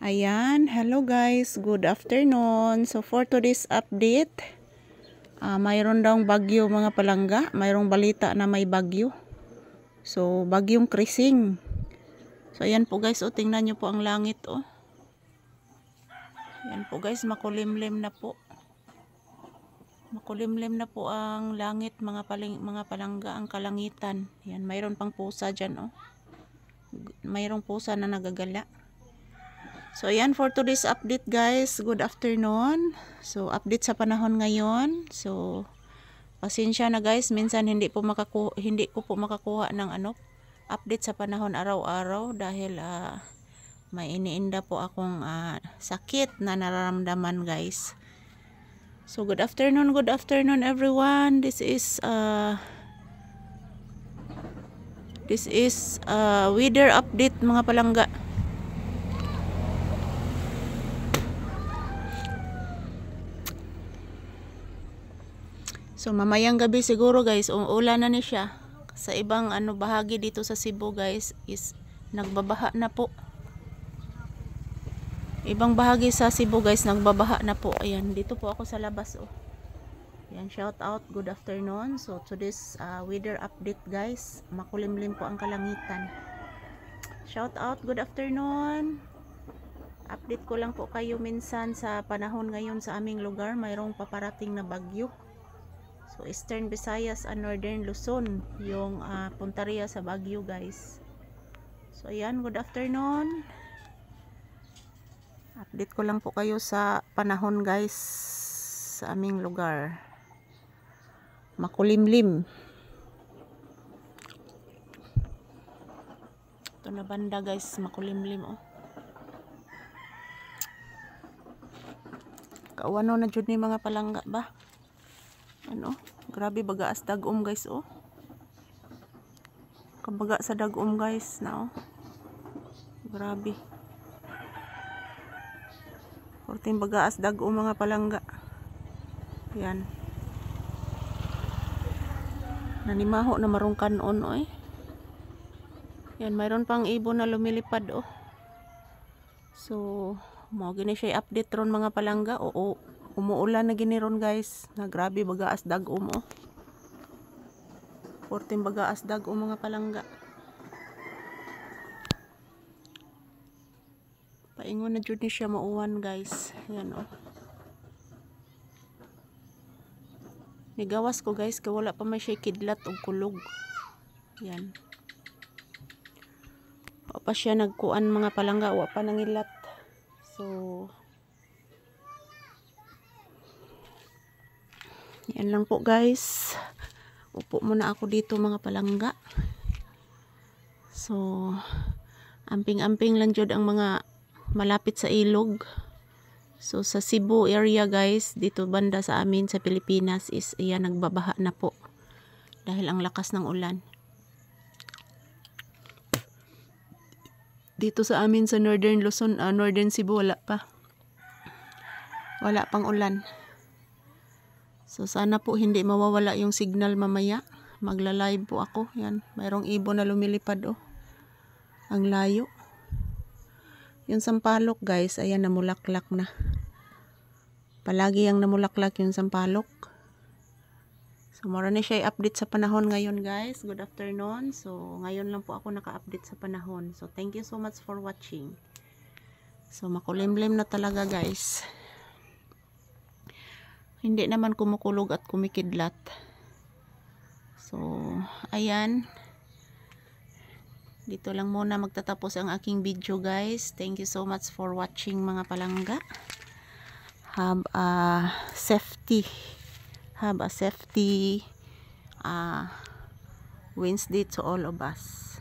Ayan, hello guys, good afternoon. So for today's update, mayroon daw bagyo mga palangga, mayroong balita na may bagyo. So bagyong Krising. So ayan po guys, tingnan nyo po ang langit Ayan po guys, makulimlim na po. Makulimlim na po ang langit mga palangga, ang kalangitan. Ayan, mayroon pang pusa dyan Mayroong pusa na nagagala. So ayan, for today's update guys, good afternoon. So update sa panahon ngayon. So pasensya na guys, minsan hindi ko po makakuha ng update sa panahon araw-araw dahil may iniinda po akong sakit na nararamdaman guys. So good afternoon everyone. This is weather update mga palangga. So mamayang gabi siguro guys, ulan na ni siya. Sa ibang bahagi dito sa Cebu guys is nagbabaha na po. Ibang bahagi sa Cebu guys nagbabaha na po. Ayan, dito po ako sa labas Ayan, shout out, good afternoon. So today's weather update guys, makulimlim po ang kalangitan. Shout out, good afternoon. Update ko lang po kayo minsan sa panahon ngayon sa aming lugar, mayroong paparating na bagyo. So Eastern Visayas and Northern Luzon yung punteriya sa Baguio guys. So ayan, good afternoon. Update ko lang po kayo sa panahon guys sa aming lugar. Makulimlim. Ito na banda guys, makulimlim Kaawano na jud ni mga palangga ba? Grabe baga as dagom guys Kabaga sa dagom guys na Grabe. Porting baga as dagom mga palangga. Yan. Nanimaho na marungkan Yan, mayroon pang ibon na lumilipad So, mo gini siya update ron mga palangga. Umuulan na gini ron guys. Na grabe baga as dagom Porting baga as dagom mga palangga. Paingon na jud ni siya mauwan guys. Yan Nigawas ko guys, kaya wala pa may siya kidlat o kulog. Yan. O pa siya nagkuan mga palangga, wa pa nangilat. So yan lang po guys. Upo muna ako dito mga palangga. So amping-amping lang jud ang mga malapit sa ilog. So sa Cebu area guys, dito banda sa amin sa Pilipinas is nagbabaha na po dahil ang lakas ng ulan. Dito sa amin sa Northern Luzon, Northern Cebu wala pang ulan. So sana po hindi mawawala yung signal mamaya. Magla-live po ako. Yan, mayroong ibon na lumilipad Ang layo. Yung sampalok guys, ayan namulaklak na. Palagi ang namulaklak yung sampalok. So mura na siya i-update sa panahon ngayon guys. Good afternoon. So ngayon lang po ako naka-update sa panahon. So thank you so much for watching. So makulimlim na talaga guys. Hindi naman kumukulog at kumikidlat. So ayan. Dito lang muna magtatapos ang aking video guys. Thank you so much for watching mga palangga. Have a safety Wednesday to all of us.